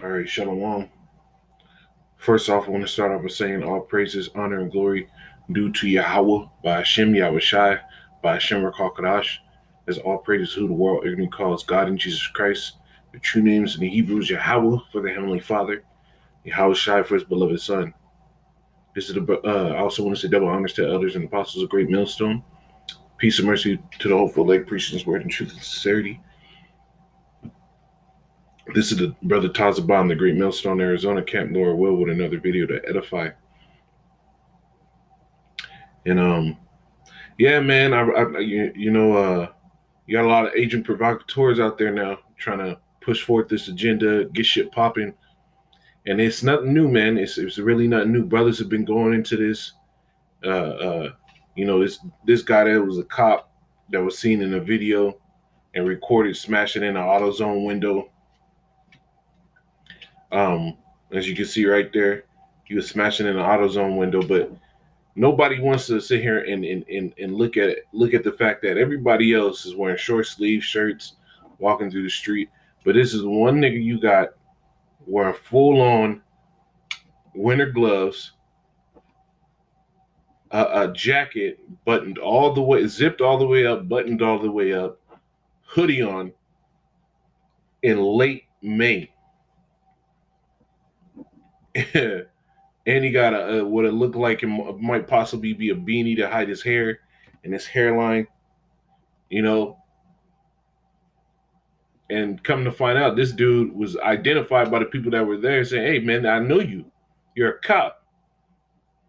All right, Shalom. First off, I want to start off by saying all praises, honor, and glory due to Yahweh, by Hashem Yahweh Shai, by Hashem Rakakadash, as all praises who the world ignorantly calls God in Jesus Christ. The true names in the Hebrew is Yahweh for the Heavenly Father, Yahweh Shai for his beloved Son. This is I also want to say double honors to elders and apostles of Great Millstone. Peace and mercy to the hopeful elect, preaching his word in truth and sincerity. This is the brother Tazabah, the Great Millstone, Arizona, Camp Laura Will, with another video to edify. And yeah, man, you got a lot of agent provocateurs out there now trying to push forth this agenda, get shit popping, and it's nothing new, man. It's really nothing new. Brothers have been going into this. This guy that was a cop that was seen in a video and recorded smashing in an AutoZone window. As you can see right there, he was smashing in an AutoZone window, but nobody wants to sit here and look at the fact that everybody else is wearing short sleeve shirts, walking through the street. But this is one nigga you got wearing full on winter gloves, a jacket buttoned all the way, zipped all the way up, buttoned all the way up, hoodie on in late May. And he got what it looked like it might possibly be a beanie to hide his hair and his hairline, And come to find out, this dude was identified by the people that were there saying, "Hey, man, I know you. You're a cop."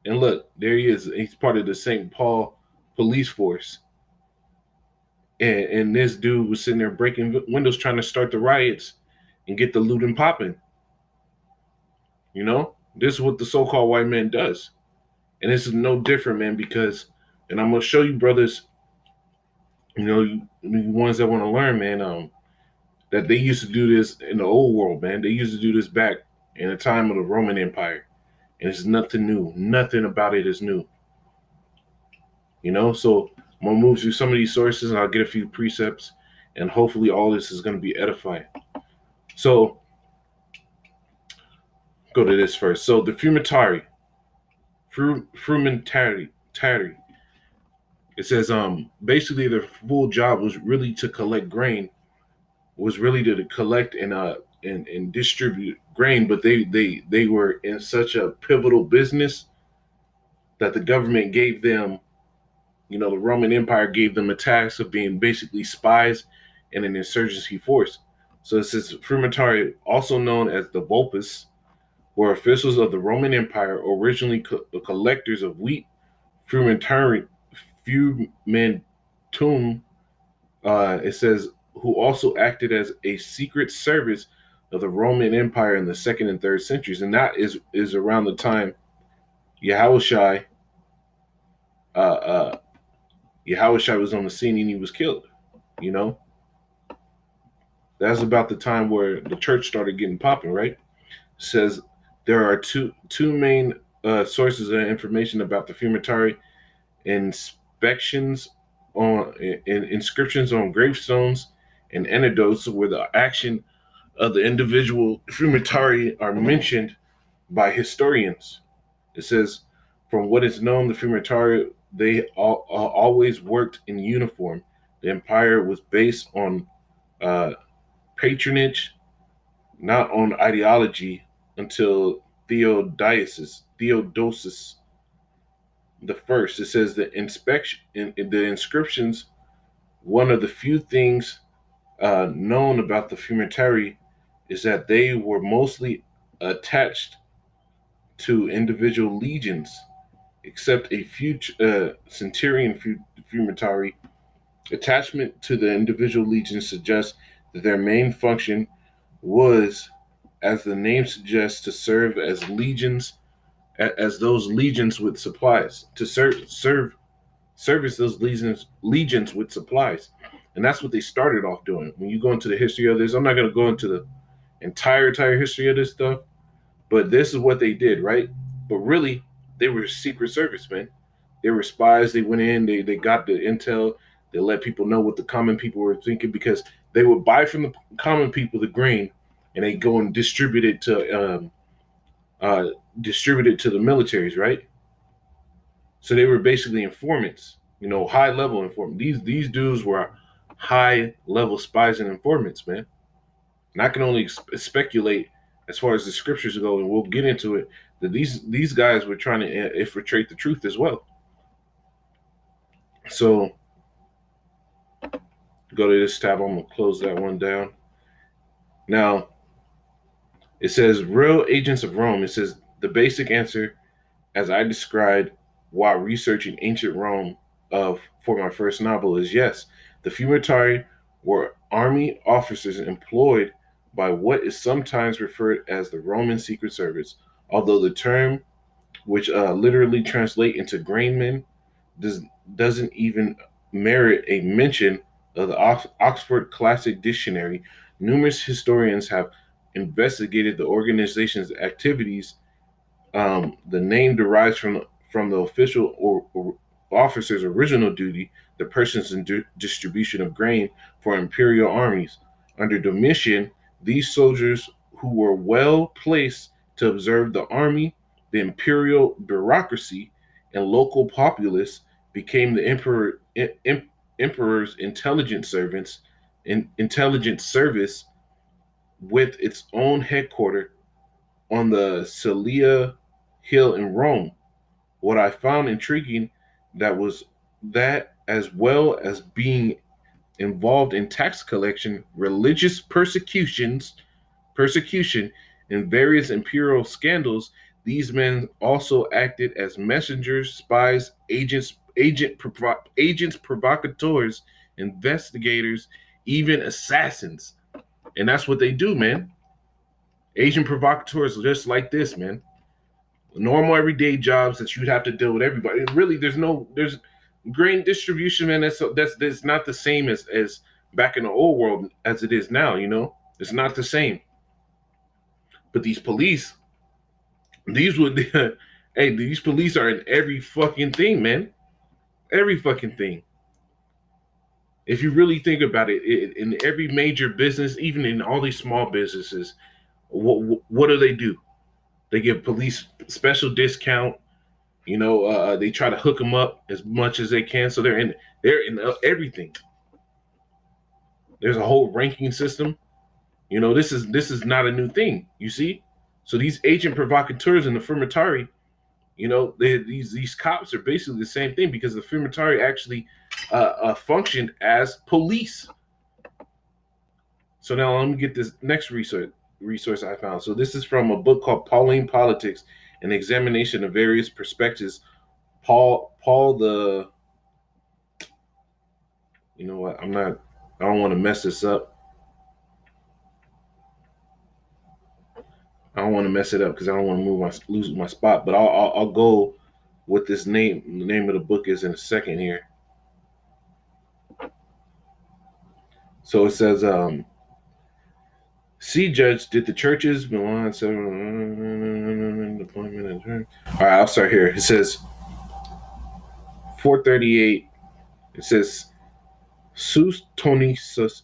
And look, there he is. He's part of the St. Paul police force. And this dude was sitting there breaking windows trying to start the riots and get the looting popping. This is what the so-called white man does. And this is no different, man, because, and I'm going to show you, brothers, you ones that want to learn, man, that they used to do this in the old world, man. They used to do this back in the time of the Roman Empire. And it's nothing new. Nothing about it is new. So I'm going to move through some of these sources and I'll get a few precepts. And hopefully all this is going to be edifying. So go to this first. So the frumentarii. It says basically their full job was really to collect grain, was really to collect and distribute grain, but they were in such a pivotal business that the government gave them, the Roman Empire gave them a task of being basically spies and an insurgency force. So it says frumentarii, also known as the vulpes, were officials of the Roman Empire, originally collectors of wheat. Frumentum, it says, who also acted as a secret service of the Roman Empire in the 2nd and 3rd centuries. And that is around the time Yahushua was on the scene and he was killed. That's about the time where the church started getting popping, right? It says there are two main sources of information about the frumentarii: inscriptions on gravestones and anecdotes where the action of the individual frumentarii are mentioned by historians. It says, from what is known, the frumentarii, they always worked in uniform. The empire was based on patronage, not on ideology, until Theodosius the first. It says the inscriptions. One of the few things known about the frumentarii is that they were mostly attached to individual legions, except a few centurion frumentarii. Attachment to the individual legions suggests that their main function was, as the name suggests, to serve as legions, as those legions with supplies, to service those legions with supplies. And that's what they started off doing. When you go into the history of this, I'm not going to go into the entire history of this stuff, but this is what they did, right? But really, they were secret service, man. They were spies. They went in, they got the intel. They let people know what the common people were thinking, because they would buy from the common people the grain, and they go and distribute it to the militaries, right? So they were basically informants, high level informants. These dudes were high level spies and informants, man. And I can only speculate as far as the scriptures go, and we'll get into it, that these guys were trying to infiltrate the truth as well. So go to this tab. I'm gonna close that one down. Now it says real agents of Rome. It says the basic answer, as I described while researching ancient Rome for my first novel, is yes. The frumentarii were army officers employed by what is sometimes referred as the Roman Secret Service, although the term, which literally translate into grainmen, does, doesn't even merit a mention of the Oxford Classic Dictionary. Numerous historians have investigated the organization's activities. The name derives from the official or officer's original duty, the purchase and distribution of grain for imperial armies. Under Domitian, these soldiers who were well placed to observe the army, the imperial bureaucracy, and local populace became the emperor's intelligence service with its own headquarters on the Celia Hill in Rome. What I found intriguing that was that, as well as being involved in tax collection, religious persecution, and various imperial scandals, these men also acted as messengers, spies, agents, provocateurs, investigators, even assassins. And that's what they do, man. Agent provocateurs just like this, man. Normal everyday jobs that you'd have to deal with everybody. And really, there's grain distribution, man. That's not the same as back in the old world as it is now. It's not the same. But these police, these would, hey, these police are in every fucking thing, man. Every fucking thing. If you really think about it, in every major business, even in all these small businesses, what do they do? They give police special discount. They try to hook them up as much as they can, so they're in everything. There's a whole ranking system. This is not a new thing. You see, so these agent provocateurs and the frumentarii, these cops are basically the same thing, because the frumentarii actually functioned as police. So now let me get this next resource I found. So this is from a book called Pauline Politics: An Examination of Various Perspectives. Paul the you know what? I don't want to mess this up. I don't want to mess it up because I don't want to lose my spot. But I'll go with this name. The name of the book is in a second here. So it says, C Judge, did the churches Milan deployment? All right, I'll start here. It says 438. It says Sustonissus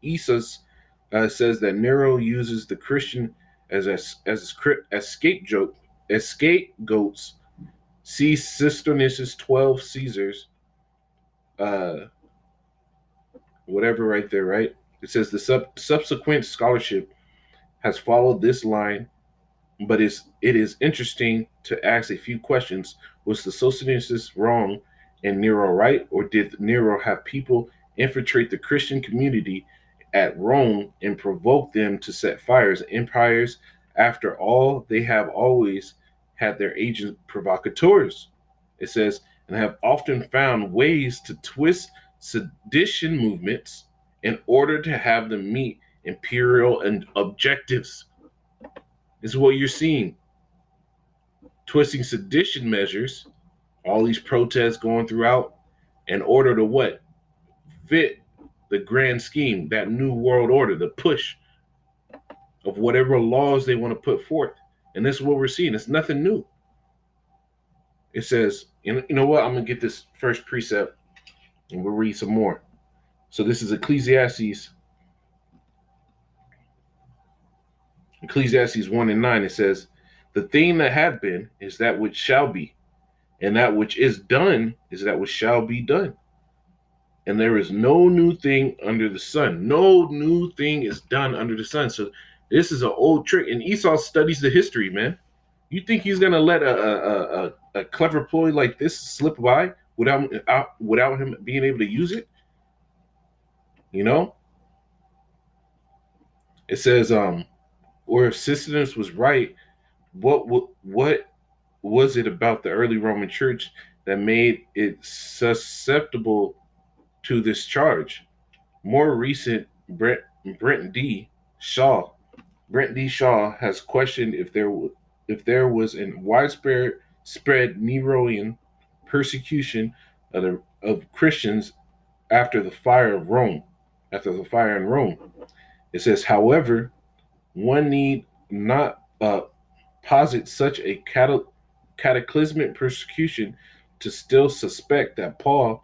Isus says that Nero uses the Christian as scapegoats. See Sistonissus 12 Caesars, uh, whatever, right there, right? It says the subsequent scholarship has followed this line, but it is interesting to ask a few questions. Was the Socinians wrong and Nero right, or did Nero have people infiltrate the Christian community at Rome and provoke them to set fires? Empires, after all, they have always had their agent provocateurs. It says, and have often found ways to twist sedition movements in order to have them meet imperial and objectives. This is what you're seeing. Twisting sedition measures, all these protests going throughout, in order to what? Fit the grand scheme, that new world order, the push of whatever laws they want to put forth. And this is what we're seeing. It's nothing new. It says, you know what? I'm going to get this first precept and we'll read some more. So this is Ecclesiastes Ecclesiastes 1 and 9, it says, "The thing that had been is that which shall be, and that which is done is that which shall be done. And there is no new thing under the sun." No new thing is done under the sun. So this is an old trick. And Esau studies the history, man. You think he's gonna let a clever ploy like this slip by without him being able to use it? You know, it says, or if Sisinus was right, what was it about the early Roman Church that made it susceptible to this charge? More recent Brent D. Shaw Brent D. Shaw has questioned if there was a widespread spread Neroian persecution of Christians after the fire of Rome. After the fire in Rome, it says, however, one need not posit such a cataclysmic persecution to still suspect that Paul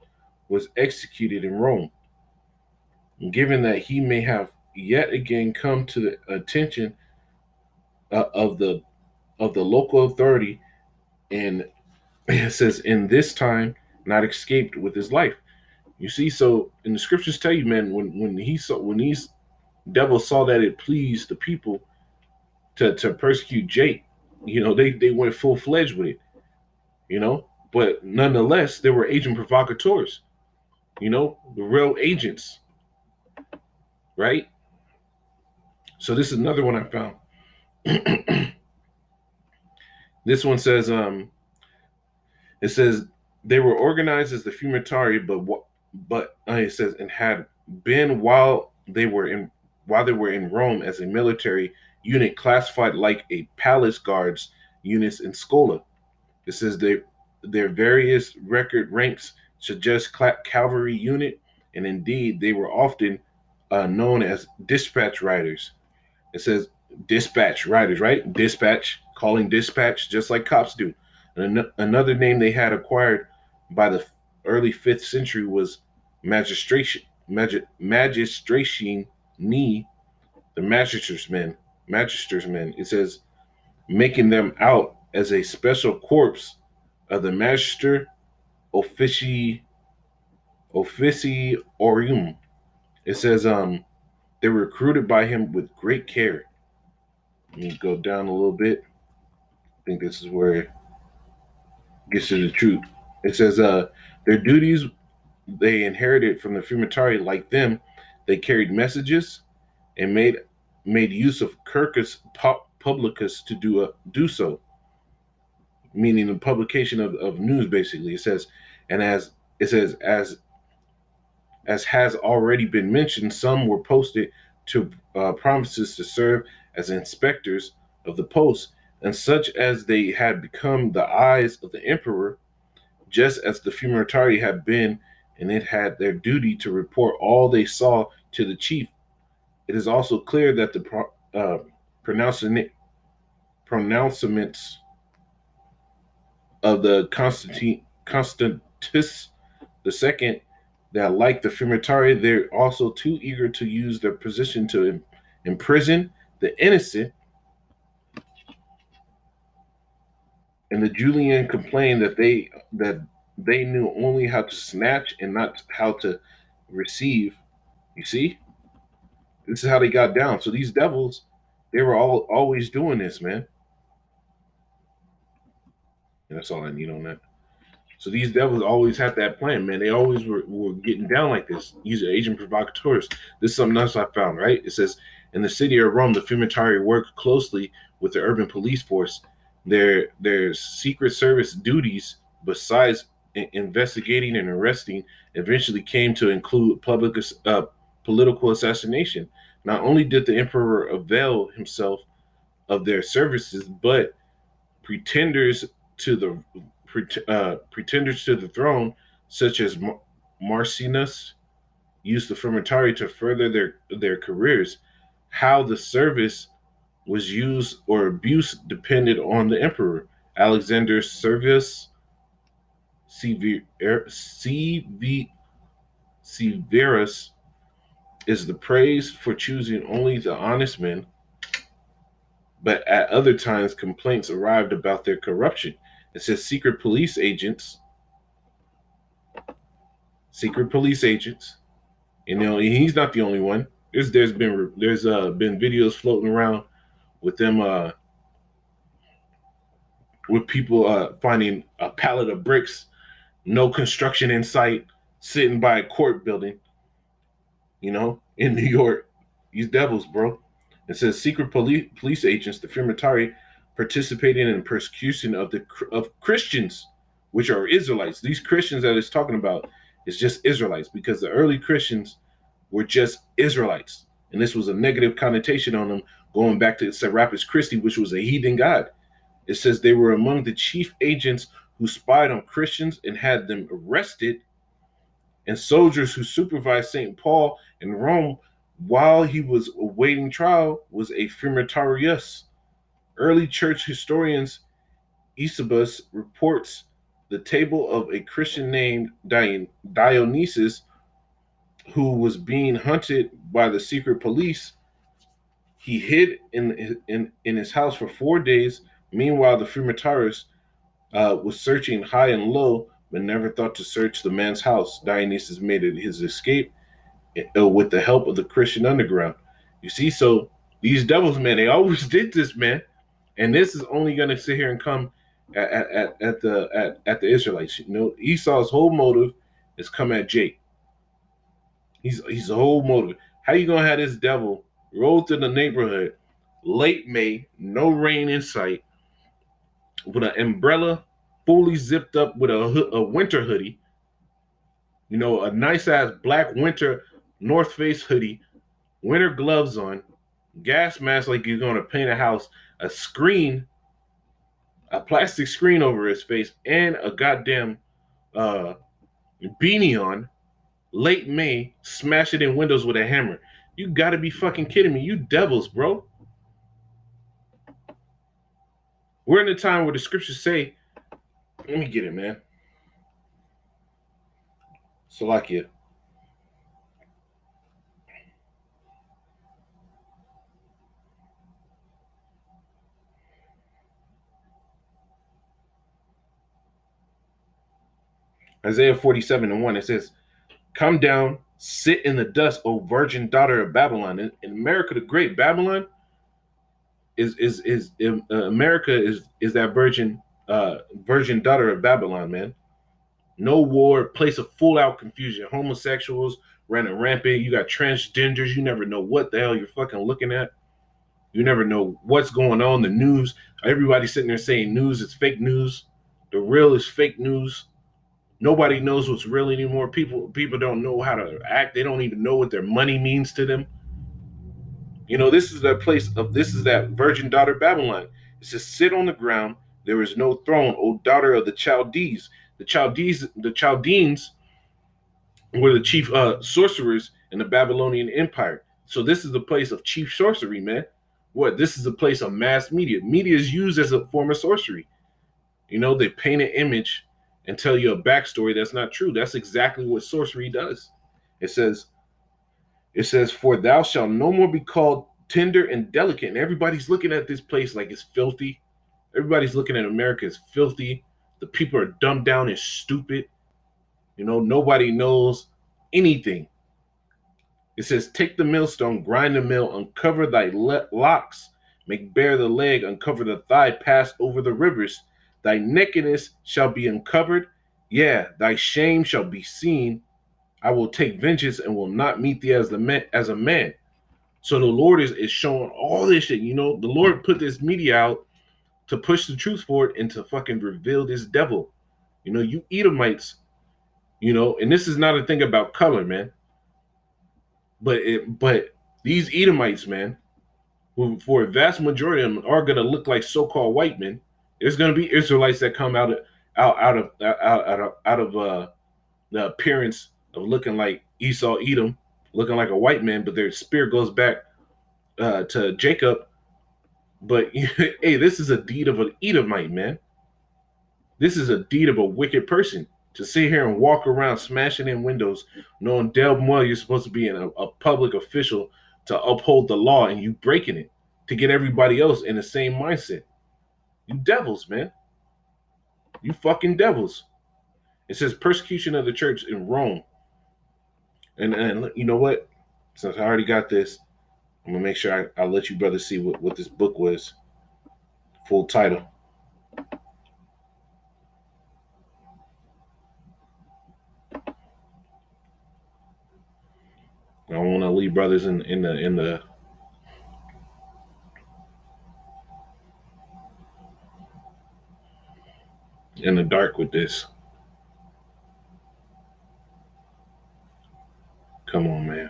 was executed in Rome, given that he may have yet again come to the attention of the local authority, and it says in this time not escaped with his life. You see, so in the scriptures tell you, man, when these devils saw that it pleased the people to persecute Jake, they went full fledged with it, but nonetheless there were agent provocateurs, the real agents, right? So this is another one I found. This one says, it says they were organized as the frumentarii, but it says, and had been while they were in Rome as a military unit classified like a palace guards units in Scola. It says their various record ranks suggest cavalry unit, and indeed they were often known as dispatch riders. It says dispatch riders, right? Dispatch, calling dispatch, just like cops do. And another name they had acquired by the early 5th century was magistration, magistration knee, the magister's men. It says making them out as a special corps of the magister officiorium. It says they were recruited by him with great care. Let me go down a little bit. I think this is where it gets to the truth. It says their duties they inherited from the frumentarii. Like them, they carried messages and made use of cursus publicus to do so, meaning the publication of news. Basically, it says, and as it says as has already been mentioned, some were posted to provinces to serve as inspectors of the post, and such as they had become the eyes of the emperor, just as the frumentarii had been, and it had their duty to report all they saw to the chief. It is also clear that the pronouncements of the Constantus II that, like the frumentarii, they're also too eager to use their position to imprison the innocent. And the Julian complained that they knew only how to snatch and not how to receive. You see, this is how they got down. So these devils, they were always doing this, man. And that's all I need on that. So these devils always had that plan, man. They always were getting down like this. These are agent provocateurs. This is something else I found, right? It says, in the city of Rome, the frumentarii worked closely with the urban police force. Their secret service duties, besides investigating and arresting, eventually came to include political assassination. Not only did the emperor avail himself of their services, but pretenders to the pretenders to the throne, such as Marcinus, used the frumentarii to further their careers. How the service was used or abused depended on the emperor. Alexander Severus Severus is the praise for choosing only the honest men but at other times complaints arrived about their corruption. It says secret police agents. You know, he's not the only one. There's been videos floating around with them with people finding a pallet of bricks, no construction in sight, sitting by a court building, you know, in New York. These devils, bro. It says secret police agents, the frumentarii, participating in persecution of Christians, which are Israelites. These Christians that it's talking about is just Israelites, because the early Christians were just Israelites, and this was a negative connotation on them, going back to Serapis Christi, which was a heathen god. It says they were among the chief agents who spied on Christians and had them arrested, and soldiers who supervised St. Paul in Rome while he was awaiting trial was a frumentarius. Early church historians Eusebius reports the table of a Christian named Dionysius who was being hunted by the secret police. He hid in his house for 4 days. Meanwhile, the frumentarius was searching high and low, but never thought to search the man's house. Dionysius made it his escape with the help of the Christian underground. You see, so these devils, man, they always did this, man, and this is only going to sit here and come at the Israelites. You know, Esau's whole motive is come at Jake. He's the whole motive. How you gonna have this devil roll through the neighborhood, late May, no rain in sight, with an umbrella fully zipped up with a winter hoodie, you know, a nice ass black winter North Face hoodie, winter gloves on, gas mask like you're going to paint a house, a screen, a plastic screen over his face, and a goddamn uh, beanie on, late May, smash it in windows with a hammer. You gotta be fucking kidding me. You devils, bro. We're in a time where the scriptures say, let me get it, man. Salakia. Isaiah 47:1, it says, come down, sit in the dust, O virgin daughter of Babylon. In America the Great, Babylon is America is that virgin daughter of Babylon, man. No war, place of full out confusion. Homosexuals running rampant. You got transgenders. You never know what the hell you're fucking looking at. You never know what's going on. The news, everybody's sitting there saying news is fake news. The real is fake news. Nobody knows what's real anymore. People don't know how to act. They don't even know what their money means to them. You know, this is that virgin daughter Babylon. It says, sit on the ground. There is no throne, O daughter of the Chaldees. The Chaldeans were the chief sorcerers in the Babylonian Empire. So this is the place of chief sorcery, man. What? This is a place of mass media. Media is used as a form of sorcery. You know, they paint an image and tell you a backstory that's not true. That's exactly what sorcery does. It says, for thou shalt no more be called tender and delicate. And everybody's looking at this place like it's filthy. Everybody's looking at America as filthy. The people are dumbed down and stupid. You know, nobody knows anything. It says, take the millstone, grind the mill, uncover thy locks, make bare the leg, uncover the thigh, pass over the rivers. Thy nakedness shall be uncovered. Yeah, thy shame shall be seen. I will take vengeance and will not meet thee as a man. So the Lord is showing all this shit. You know, the Lord put this media out to push the truth forward and to fucking reveal this devil. You know, you Edomites, you know, and this is not a thing about color, man. But these Edomites, man, who for a vast majority of them are gonna look like so-called white men. There's gonna be Israelites that come out of the appearance of looking like Esau, Edom, looking like a white man, but their spirit goes back to Jacob. But hey, this is a deed of an Edomite, man. This is a deed of a wicked person to sit here and walk around smashing in windows, knowing damn well you're supposed to be a public official to uphold the law and you breaking it. to get everybody else in the same mindset. You devils, man. You fucking devils. It says persecution of the church in Rome. And you know what? Since I already got this, I'm gonna make sure I'll let you brothers see what this book was. Full title. I don't want to leave brothers in the dark with this. Come on, man.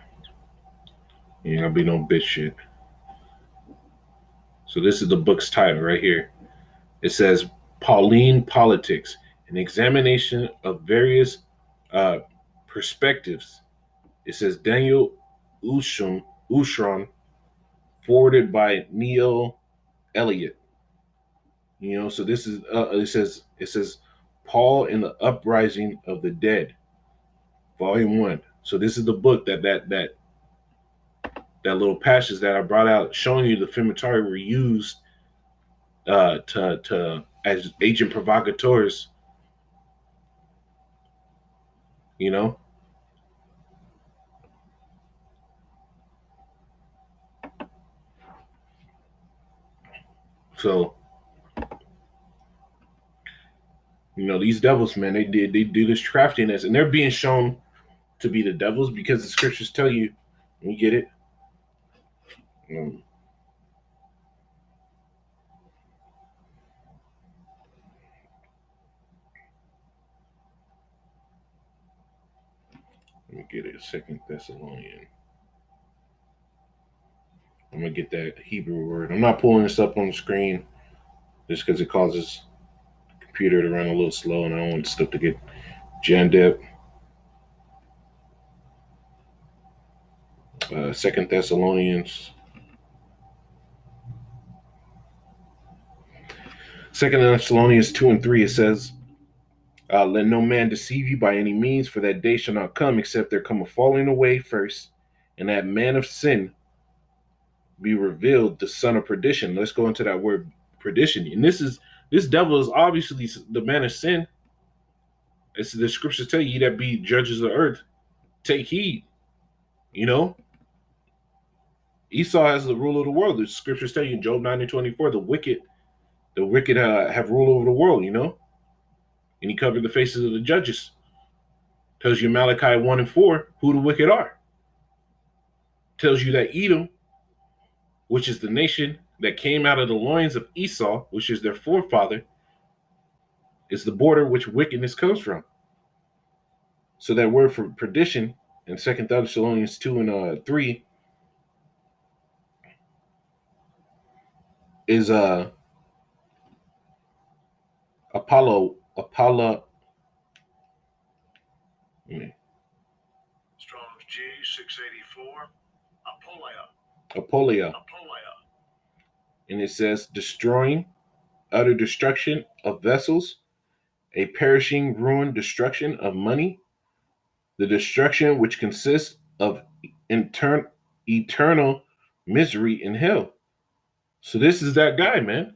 You ain't gonna be no bitch shit. So this is the book's title right here. It says Pauline Politics, an examination of various uh, perspectives. It says Daniel Ushron, forwarded by Neil Elliott. You know, so this is it says Paul in the Uprising of the Dead, Volume 1. So this is the book that little passage that I brought out, showing you the frumentarii were used to as agent provocateurs. You know, so you know these devils, man. They do this craftiness, and they're being shown to be the devils because the scriptures tell you. You get it. Um, Let me get it. Second Thessalonian. I'm gonna get that Hebrew word. I'm not pulling this up on the screen just because it causes the computer to run a little slow, and I don't want stuff to get jammed up. Second Thessalonians. Second Thessalonians 2:3. It says, "Let no man deceive you by any means, for that day shall not come except there come a falling away first, and that man of sin be revealed, the son of perdition." Let's go into that word perdition. And this devil is obviously the man of sin. It's the scriptures tell you that be judges of the earth. Take heed. You know, Esau has the rule of the world. The scriptures tell you in Job 9:24, the wicked have rule over the world. You know, and he covered the faces of the judges. Tells you Malachi 1:4 who the wicked are. Tells you that Edom, which is the nation that came out of the loins of Esau, which is their forefather, is the border which wickedness comes from. So that word for perdition in Second Thessalonians 2:3 is Apollo. Strong's G 684. Apolia. And it says destroying, utter destruction of vessels, a perishing ruin, destruction of money, the destruction which consists of eternal misery in hell. So this is that guy, man.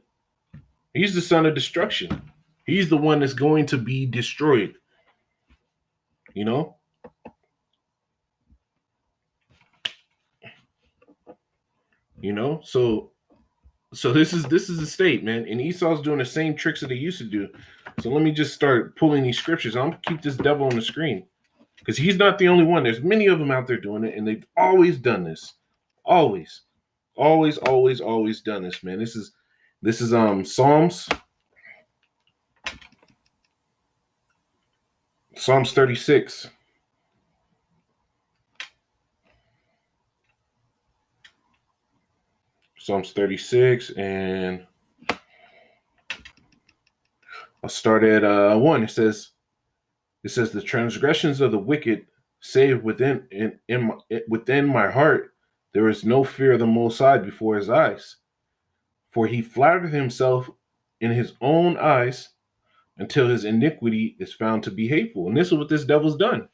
He's the son of destruction. He's the one that's going to be destroyed. You know? So this is the state, man. And Esau's doing the same tricks that they used to do. So let me just start pulling these scriptures. I'm gonna keep this devil on the screen. Because he's not the only one. There's many of them out there doing it, and they've always done this. Always. Always done this, man. This is Psalms 36. Psalms 36, and I'll start at 1. It says the transgressions of the wicked say within my heart there is no fear of the Most High before his eyes, for he flattered himself in his own eyes until his iniquity is found to be hateful. And this is what this devil's done.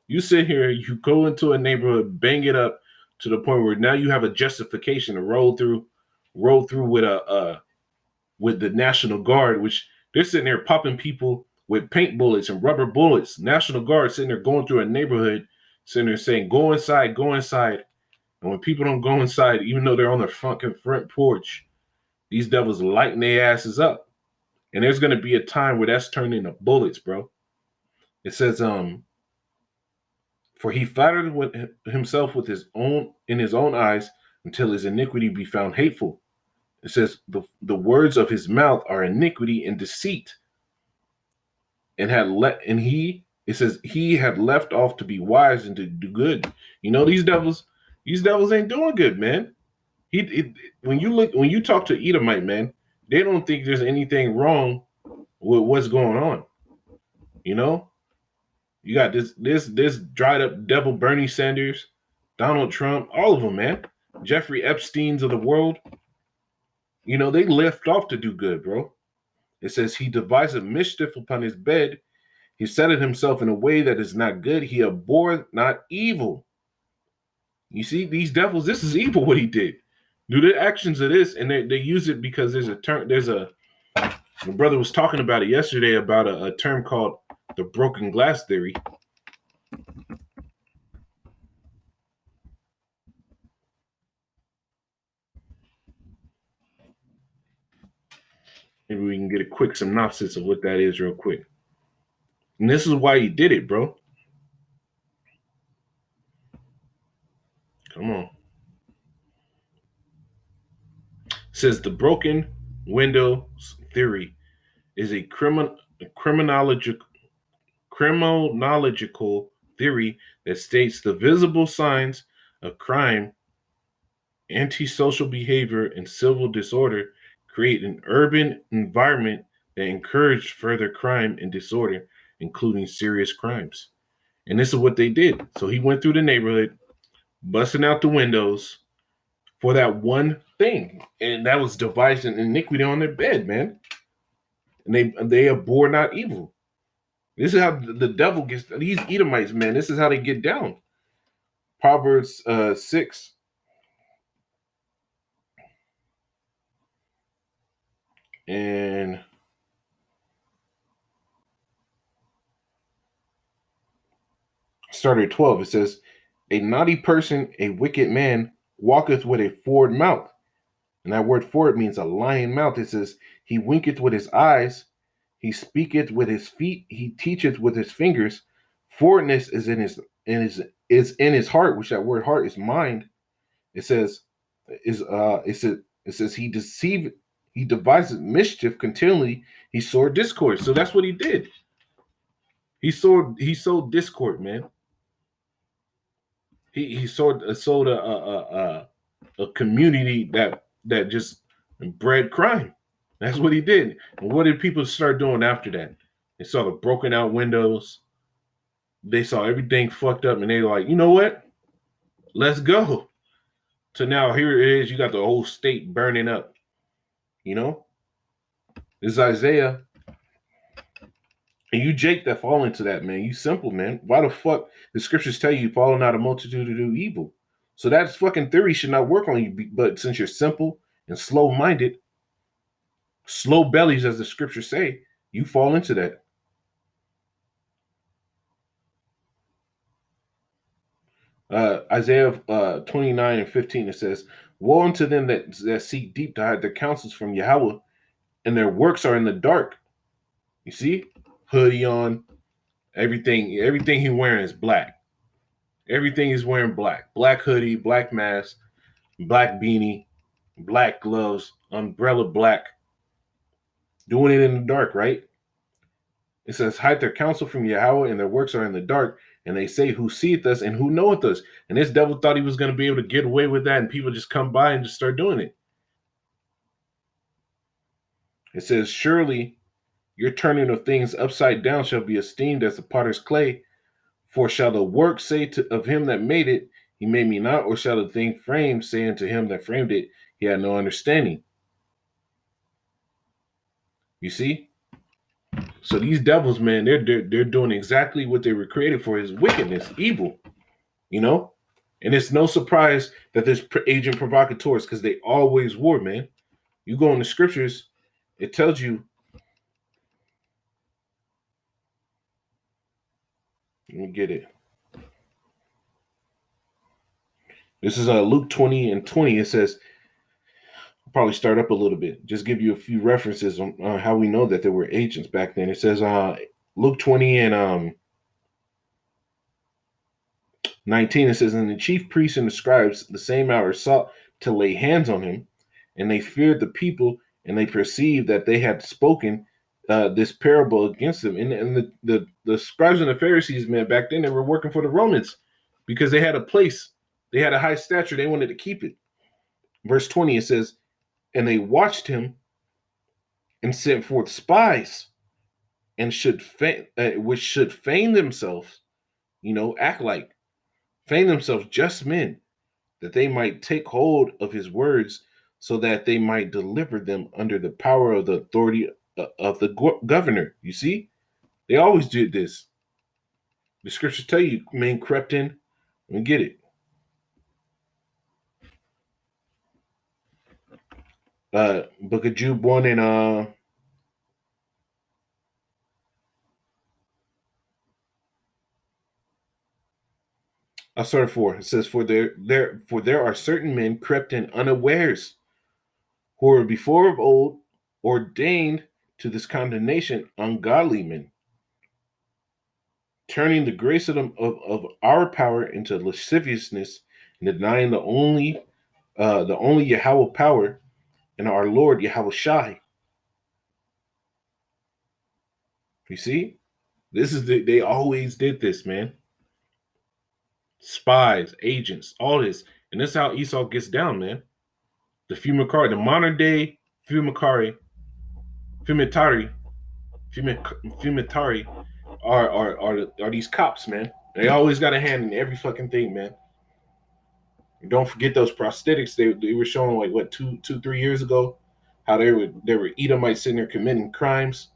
You sit here, you go into a neighborhood, bang it up to the point where now you have a justification to roll through rode through with the National Guard, which they're sitting there popping people with paint bullets and rubber bullets. National Guard sitting there going through a neighborhood, sitting there saying, "Go inside, go inside." And when people don't go inside, even though they're on their fucking front porch, these devils lighting their asses up. And there's gonna be a time where that's turned into bullets, bro. It says, for he flattered with himself with his own in his own eyes until his iniquity be found hateful. It says the words of his mouth are iniquity and deceit, and had let and he it says he had left off to be wise and to do good. You know these devils ain't doing good, man. When you talk to Edomite, man, they don't think there's anything wrong with what's going on. You know, you got this dried up devil Bernie Sanders, Donald Trump, all of them, man. Jeffrey Epstein's of the world. You know, they left off to do good, bro. It says he devised mischief upon his bed. He settled himself in a way that is not good. He abhorred not evil. You see, these devils, this is evil what he did. Do the actions of this, and they use it because my brother was talking about it yesterday about a term called the broken glass theory. Maybe we can get a quick synopsis of what that is real quick. And this is why he did it, bro. Come on. It says the broken window theory is a criminological theory that states the visible signs of crime, antisocial behavior, and civil disorder create an urban environment that encouraged further crime and disorder, including serious crimes. And this is what they did. So he went through the neighborhood, busting out the windows for that one thing. And that was devising iniquity on their bed, man. And they abhor not evil. This is how the devil gets these Edomites, man. This is how they get down. Proverbs 6 and started at 12. It says, a naughty person, a wicked man, walketh with a forward mouth. And that word forward means a lying mouth. It says, he winketh with his eyes, he speaketh with his feet, he teacheth with his fingers. Forwardness is in his heart, which that word heart is mind. It says, it says he devises mischief continually, he sowed discord. So that's what he did. He sowed discord, man. He sowed a community that just bred crime. That's what he did. And what did people start doing after that? They saw the broken out windows. They saw everything fucked up, and they were like, you know what? Let's go. So now here it is. You got the whole state burning up. You know, this is Isaiah, and you Jake that fall into that, man. You simple, man. Why the fuck the scriptures tell you falling out a multitude to do evil? So that fucking theory should not work on you. But since you're simple and slow minded, slow bellies, as the scriptures say, you fall into that. Isaiah 29 and 15, it says, woe unto them that seek deep to hide their counsels from Yahweh, and their works are in the dark. You see? Hoodie on, everything he's wearing is black. Everything he's wearing black. Black hoodie, black mask, black beanie, black gloves, umbrella black. Doing it in the dark, right? It says, hide their counsel from Yahweh, and their works are in the dark. And they say, who seeth us and who knoweth us? And this devil thought he was going to be able to get away with that, and people just come by and just start doing it. It says, surely your turning of things upside down shall be esteemed as the potter's clay. For shall the work say of him that made it, he made me not? Or shall the thing framed say unto him that framed it, he had no understanding? You see? So these devils, man, they're doing exactly what they were created for, is wickedness, evil, you know? And it's no surprise that there's agent provocateurs because they always were, man. You go in the scriptures, it tells you. Let me get it. This is Luke 20 and 20. It says, I'll probably start up a little bit, just give you a few references on how we know that there were agents back then. It says Luke 20 and 19, it says, and the chief priests and the scribes the same hour sought to lay hands on him, and they feared the people, and they perceived that they had spoken this parable against them. And the scribes and the Pharisees, man, back then they were working for the Romans because they had a place, they had a high stature, they wanted to keep it. Verse 20, it says, and they watched him and sent forth spies and which should feign themselves, act like, feign themselves just men, that they might take hold of his words, so that they might deliver them under the power of the authority of the governor. You see, they always did this. The scriptures tell you, men crept in. Let me get it. Book of Jude 1 and I'll start at 4. It says, for there are certain men crept in unawares, who were before of old ordained to this condemnation, ungodly men, turning the grace of our power into lasciviousness, and denying the only Yahweh power and our Lord Yahweh Shai. You see, they always did this, man. Spies, agents, all this, and this is how Esau gets down, man. The frumentarii, the modern day frumentarii, frumentarii, frumentarii are these cops, man. They always got a hand in every fucking thing, man. And don't forget those prosthetics they were showing like what 3 years ago, how they were Edomites sitting there committing crimes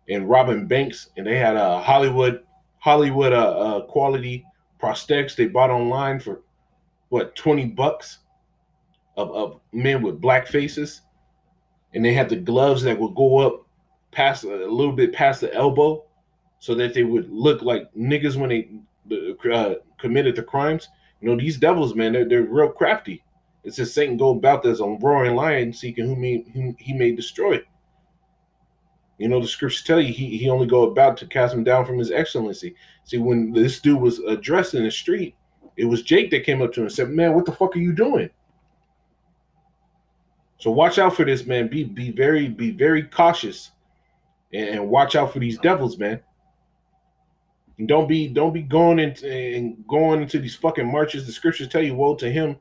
and robbing banks, and they had a Hollywood quality prosthetics they bought online for what $20 of men with black faces, and they had the gloves that would go up past a little bit past the elbow, so that they would look like niggas when they committed the crimes. These devils, man, they're real crafty. It's just Satan go about as a roaring lion seeking whom he may destroy. The scriptures tell you he only go about to cast him down from his excellency. See, when this dude was addressed in the street, it was Jake that came up to him and said, man, what the fuck are you doing? So watch out for this, man. Be very cautious, and watch out for these devils, man. And don't be going into these fucking marches. The scriptures tell you, woe to him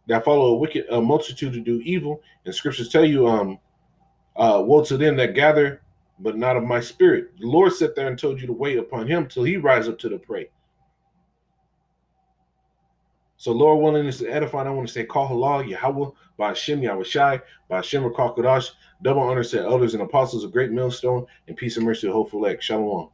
that follow a multitude to do evil. And scriptures tell you, woe to them that gather, but not of my spirit. The Lord sat there and told you to wait upon him till he rise up to the prey. So Lord willing is to edify. I want to say, call halal, Yahweh, by Hashem, Yahweh Shai, by Hashem, Rakal Kodash, double honor to elders and apostles, a great millstone, and peace and mercy to hopeful elect. Shalom.